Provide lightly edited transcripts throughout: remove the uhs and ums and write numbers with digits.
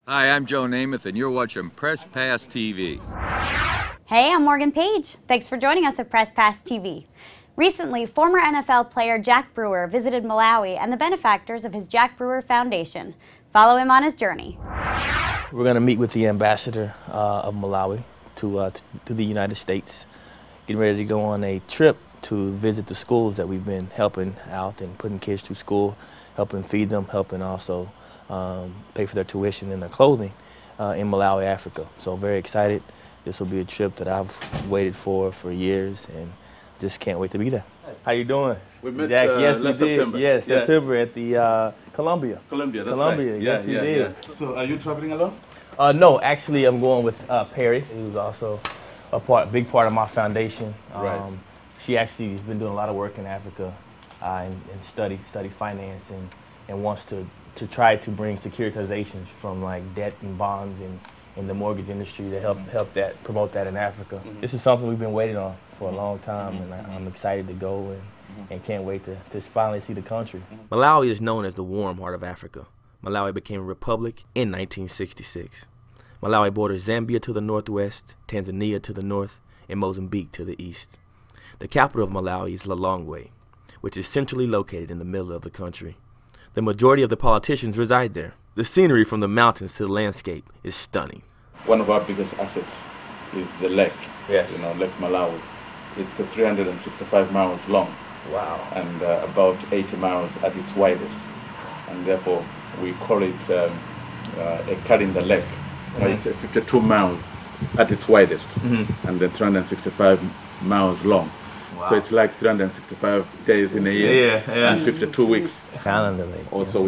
Hi, I'm Joe Namath, and you're watching Press Pass TV. Hey, I'm Morgan Page. Thanks for joining us at Press Pass TV. Recently, former NFL player Jack Brewer visited Malawi and the benefactors of his Jack Brewer Foundation. Follow him on his journey. We're going to meet with the ambassador of Malawi to the United States, getting ready to go on a trip to visit the schools that we've been helping out and putting kids through school, helping feed them, helping also pay for their tuition and their clothing in Malawi, Africa. So very excited. This will be a trip that I've waited for years and just can't wait to be there. How you doing? We met Jack, yes, last we did. September. Yes, Yeah. September at the Columbia. Columbia, that's Columbia, right. yes, we did. Yeah. So are you traveling alone? No, actually I'm going with Perry, who's also a big part of my foundation. Right. She actually has been doing a lot of work in Africa and studied finance and wants to try to bring securitizations from like debt and bonds and in the mortgage industry to help promote that in Africa. Mm-hmm. This is something we've been waiting on for a long time, and I'm excited to go and can't wait to finally see the country. Malawi is known as the warm heart of Africa. Malawi became a republic in 1966. Malawi borders Zambia to the northwest, Tanzania to the north, and Mozambique to the east. The capital of Malawi is Lilongwe, which is centrally located in the middle of the country. The majority of the politicians reside there. The scenery from the mountains to the landscape is stunning. One of our biggest assets is the lake. Yes. You know, Lake Malawi. It's 365 miles long. Wow. And about 80 miles at its widest. And therefore, we call it a calendar lake. Mm-hmm. It's 52 miles at its widest, Mm-hmm. and then 365 miles long. Wow. So it's like 365 days in a year and 52 weeks. Calendar lake. Also,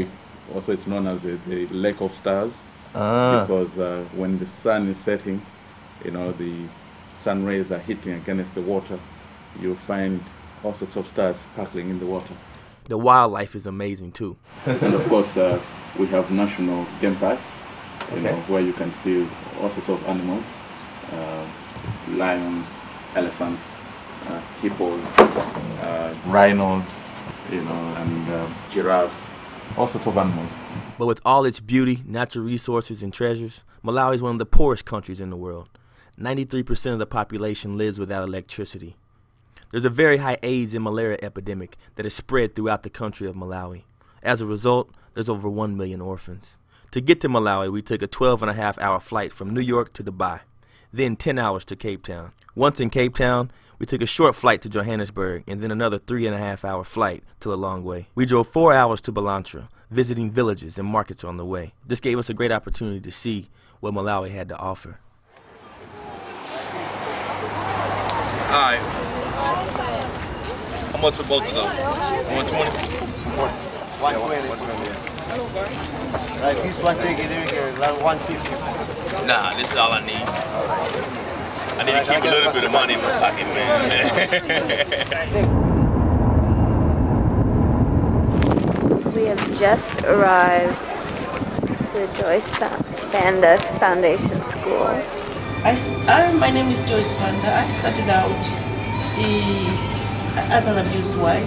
it's known as the Lake of Stars Ah. because when the sun is setting, you know, the sun rays are hitting against the water. You'll find all sorts of stars sparkling in the water. The wildlife is amazing too. And of course, we have national game parks, you know, Okay. where you can see all sorts of animals, lions, elephants, hippos, rhinos, you know, and giraffes, all sorts of animals. But with all its beauty, natural resources, and treasures, Malawi is one of the poorest countries in the world. 93% of the population lives without electricity. There's a very high AIDS and malaria epidemic that is spread throughout the country of Malawi. As a result, there's over 1 million orphans. To get to Malawi, we took a 12.5-hour flight from New York to Dubai, then 10 hours to Cape Town. Once in Cape Town, we took a short flight to Johannesburg and then another 3.5-hour flight to Lilongwe. We drove 4 hours to Balantra, visiting villages and markets on the way. This gave us a great opportunity to see what Malawi had to offer. Alright. How much for both of those? 120? 120. Right, this one take it here, like 150. Nah, this is all I need. I need to keep a little bit of money in my pocket, man. We have just arrived at the Joyce Banda's Foundation School. My name is Joyce Banda. I started out as an abused wife.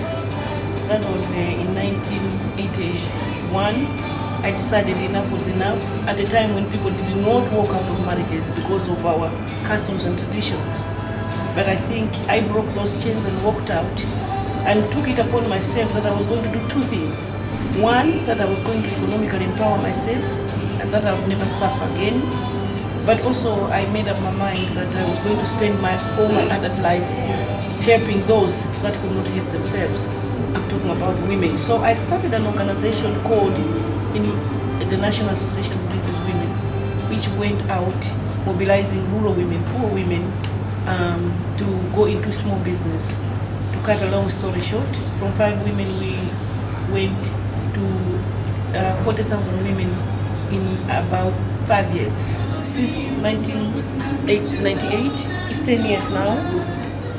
That was in 1981. I decided enough was enough at a time when people did not walk out of marriages because of our customs and traditions. But I think I broke those chains and walked out and took it upon myself that I was going to do two things. One, that I was going to economically empower myself and that I would never suffer again. But also I made up my mind that I was going to spend all my adult life helping those that could not help themselves. I'm talking about women. So I started an organization called the National Association of Business Women, which went out mobilizing rural women, poor women, to go into small business. To cut a long story short, from 5 women we went to 40,000 women in about 5 years. Since 1998, it's 10 years now,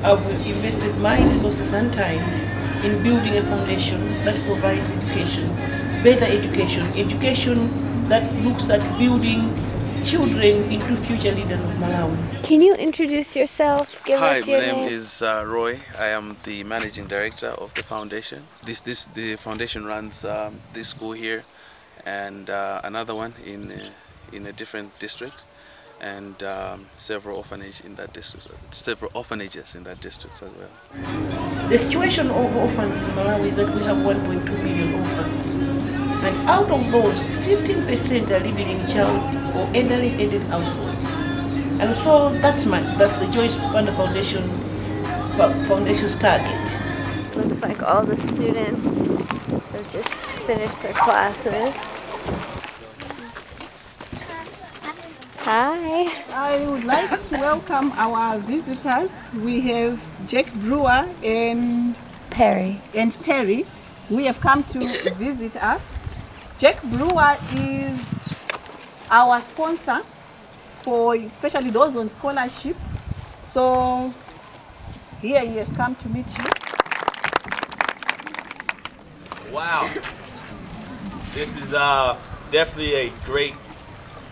I've invested my resources and time in building a foundation that provides education, better education that looks at building children into future leaders of Malawi. Can you introduce yourself? Give Hi, us your my name is Roy. I am the managing director of the foundation. The foundation runs this school here and another one in in a different district, and several orphanages in that district as well. The situation of orphans in Malawi is that we have 1.2 million orphans. And out of those, 15% are living in child or elderly aided households. And so that's the Joyce Banda Foundation's target. Looks like all the students have just finished their classes. Hi. I would like to welcome our visitors. We have Jack Brewer and Perry. We have come to visit us. Jack Brewer is our sponsor for especially those on scholarship. So here he has come to meet you. Wow. This is definitely a great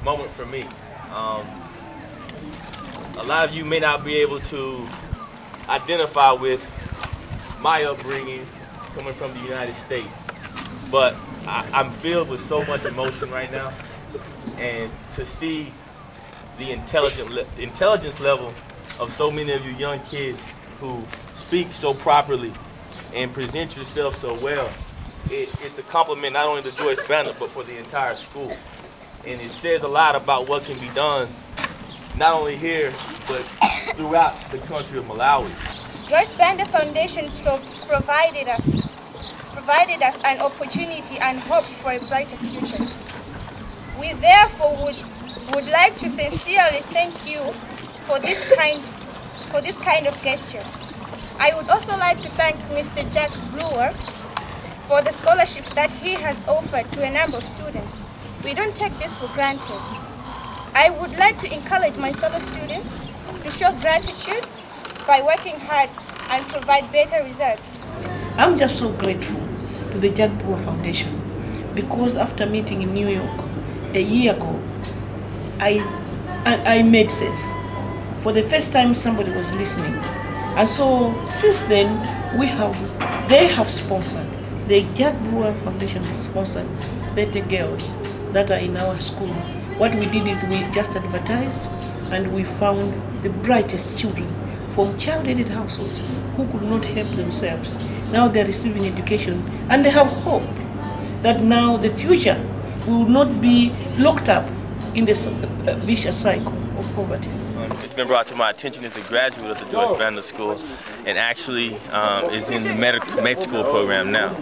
moment for me. A lot of you may not be able to identify with my upbringing coming from the United States, but I'm filled with so much emotion right now, and to see the intelligence level of so many of you young kids who speak so properly and present yourself so well, it's a compliment not only to Joyce Banda but for the entire school. And it says a lot about what can be done, not only here, but throughout the country of Malawi. Joyce Banda Foundation provided us an opportunity and hope for a brighter future. We therefore would like to sincerely thank you for this kind of gesture. I would also like to thank Mr. Jack Brewer for the scholarship that he has offered to a number of students. We don't take this for granted. I would like to encourage my fellow students to show gratitude by working hard and provide better results. I'm just so grateful to the Jack Brewer Foundation because after meeting in New York a year ago, I made sense. For the first time, somebody was listening. And so since then, they have sponsored, the Jack Brewer Foundation has sponsored 30 girls that are in our school. What we did is we just advertised and we found the brightest children from child-aided households who could not help themselves. Now they're receiving education and they have hope that now the future will not be locked up in this vicious cycle of poverty. It's been brought to my attention as a graduate of the Joyce Banda School and actually is in the med school program now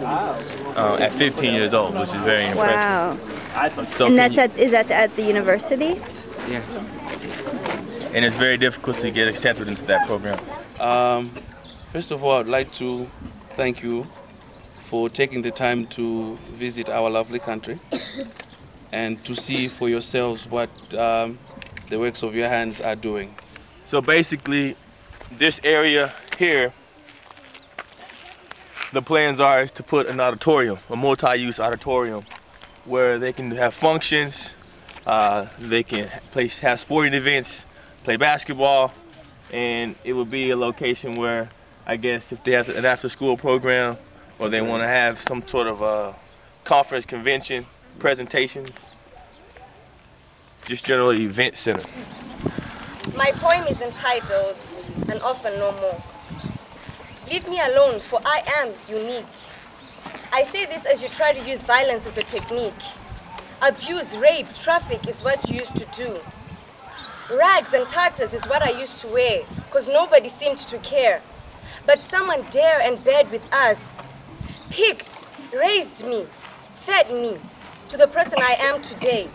at 15 years old, which is very impressive. Wow. So and is that at the university? Yeah. And it's very difficult to get accepted into that program. First of all, I'd like to thank you for taking the time to visit our lovely country and to see for yourselves what the works of your hands are doing. So basically, this area here, the plans are is to put an auditorium, a multi-use auditorium, where they can have functions, they can have sporting events, play basketball, and it would be a location where, I guess, if they have an after-school program or they want to have some sort of a conference, convention, presentations, just generally event center. My poem is entitled An Orphan No More. Leave me alone, for I am unique. I say this as you try to use violence as a technique. Abuse, rape, traffic is what you used to do. Rags and tatters is what I used to wear, because nobody seemed to care. But someone dared and bared with us, picked, raised me, fed me to the person I am today.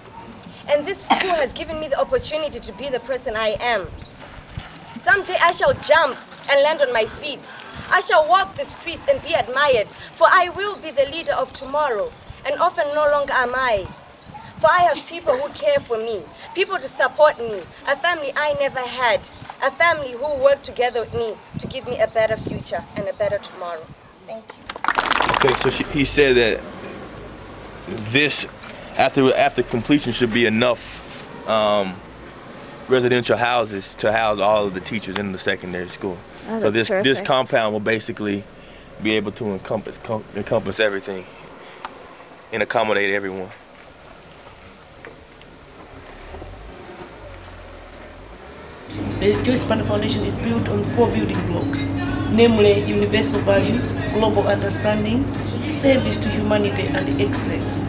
And this school has given me the opportunity to be the person I am. Someday I shall jump and land on my feet. I shall walk the streets and be admired, for I will be the leader of tomorrow, and often no longer am I. For I have people who care for me, people to support me, a family I never had, a family who work together with me to give me a better future and a better tomorrow. Thank you. Okay, so he said that this, after completion, should be enough residential houses to house all of the teachers in the secondary school. Oh, so this terrific. compound will basically be able to encompass everything and accommodate everyone. the Joyce Banda Foundation is built on 4 building blocks, namely universal values, global understanding, service to humanity, and excellence.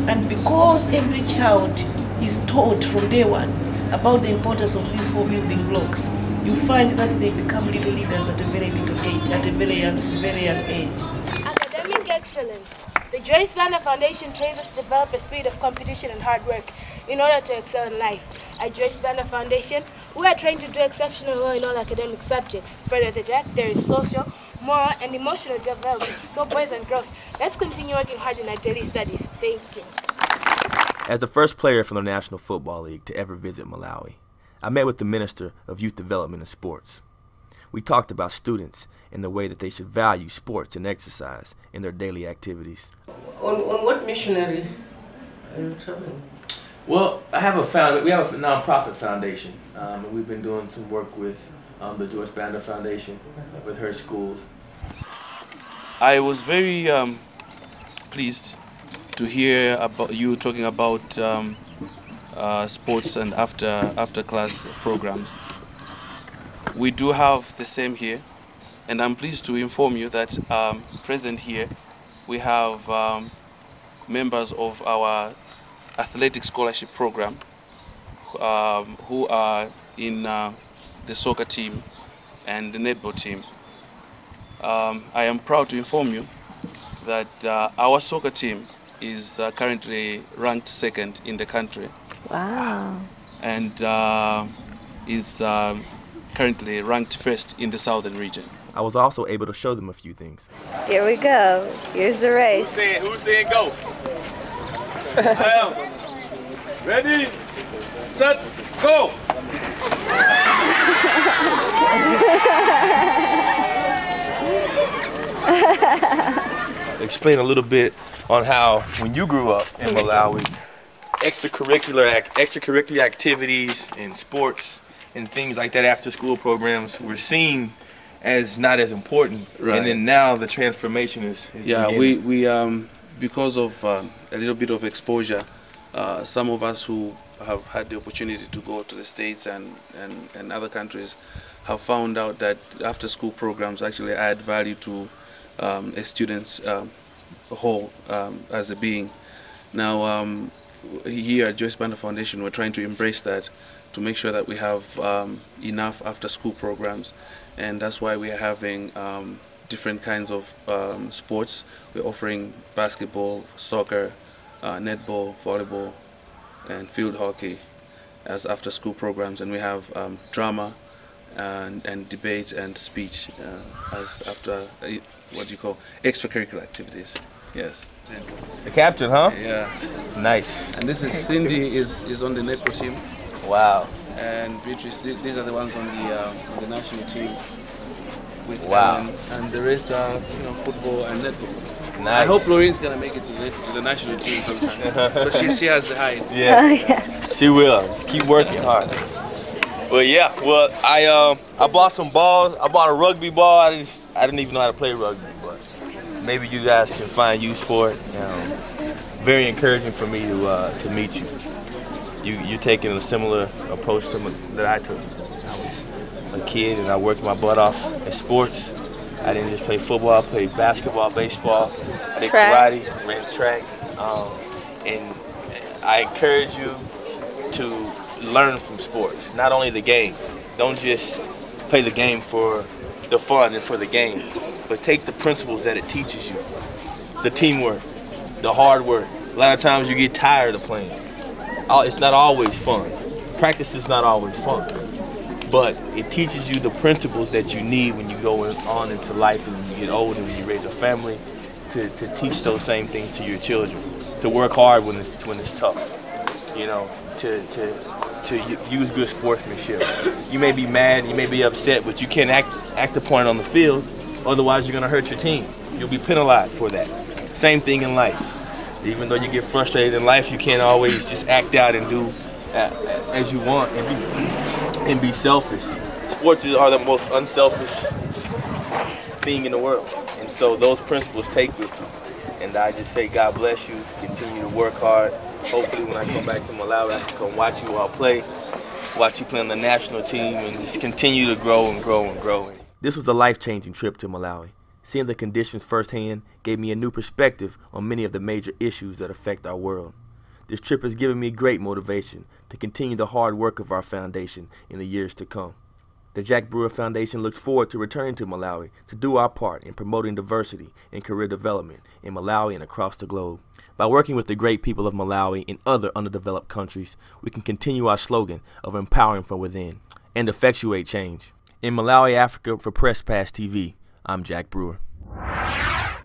And because every child is taught from day one about the importance of these 4 building blocks, you find that they become little leaders at a very little age, at a very young age. Academic excellence. The Joyce Banda Foundation trains us to develop a spirit of competition and hard work in order to excel in life. At Joyce Banda Foundation, we are trained to do exceptionally well in all academic subjects. Further to that, there is social, moral, and emotional development. So boys and girls, let's continue working hard in our daily studies. Thank you. As the first player from the National Football League to ever visit Malawi, I met with the Minister of Youth Development and Sports. We talked about students and the way that they should value sports and exercise in their daily activities. On what missionary are you traveling? Well, we have a non-profit foundation. We've been doing some work with the Joyce Banda Foundation with her schools. I was very pleased to hear about you talking about sports and after class programs. We do have the same here, and I'm pleased to inform you that present here we have members of our athletic scholarship program who are in the soccer team and the netball team. I am proud to inform you that our soccer team is currently ranked 2nd in the country. Wow. And is currently ranked 1st in the southern region. I was also able to show them a few things. Here we go. Here's the race. Who's saying go? Ready, set, go! Explain a little bit on how, when you grew up in Malawi, extracurricular activities and sports and things like that, after school programs, were seen as not as important, right. And then now the transformation is yeah, beginning. we because of a little bit of exposure, some of us who have had the opportunity to go to the States and other countries have found out that after school programs actually add value to a student's whole as a being. Now here at Joyce Banda Foundation, we're trying to embrace that, to make sure that we have enough after school programs, and that's why we are having different kinds of sports. We're offering basketball, soccer, netball, volleyball, and field hockey as after school programs, and we have drama and debate and speech as after what you call extracurricular activities. Yes. The captain, huh? Yeah. Nice. And this is Cindy is on the netball team. Wow. And Beatrice, these are the ones on the national team. With wow. And the rest are football and netball. Nice. I hope Lorraine's gonna make it to the national team sometime. But she has the height. Yeah. Yeah. She will. Just keep working hard. Well, yeah. Well, I bought some balls. I bought a rugby ball. I didn't even know how to play rugby, but maybe you guys can find use for it. Very encouraging for me to meet you. You're taking a similar approach to that I took. I was a kid and I worked my butt off in sports. I didn't just play football. I played basketball, baseball. I did karate, ran track, and I encourage you to learn from sports. Not only the game. Don't just play the game for the fun and for the game, but take the principles that it teaches you. The teamwork, the hard work. A lot of times you get tired of playing. It's not always fun. Practice is not always fun, but it teaches you the principles that you need when you go on into life and when you get older, when you raise a family, to teach those same things to your children. To work hard when it's tough, to use good sportsmanship. You may be mad, you may be upset, but you can't act upon it on the field, otherwise you're gonna hurt your team. You'll be penalized for that. Same thing in life. Even though you get frustrated in life, you can't always just act out and do as you want and be selfish. Sports are the most unselfish thing in the world. And so those principles take with you. And I just say God bless you, continue to work hard. Hopefully when I come back to Malawi, I can come watch you all play watch you play on the national team and just continue to grow and grow and grow. This was a life-changing trip to Malawi. Seeing the conditions firsthand gave me a new perspective on many of the major issues that affect our world. This trip has given me great motivation to continue the hard work of our foundation in the years to come. The Jack Brewer Foundation looks forward to returning to Malawi to do our part in promoting diversity and career development in Malawi and across the globe. By working with the great people of Malawi and other underdeveloped countries, we can continue our slogan of empowering from within and effectuate change. In Malawi, Africa, for Press Pass TV, I'm Jack Brewer.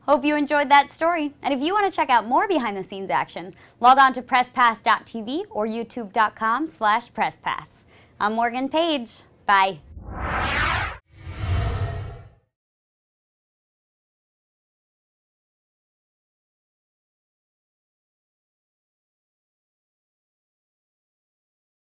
Hope you enjoyed that story. And if you want to check out more behind-the-scenes action, log on to presspass.tv or youtube.com/presspass. I'm Morgan Page. Bye.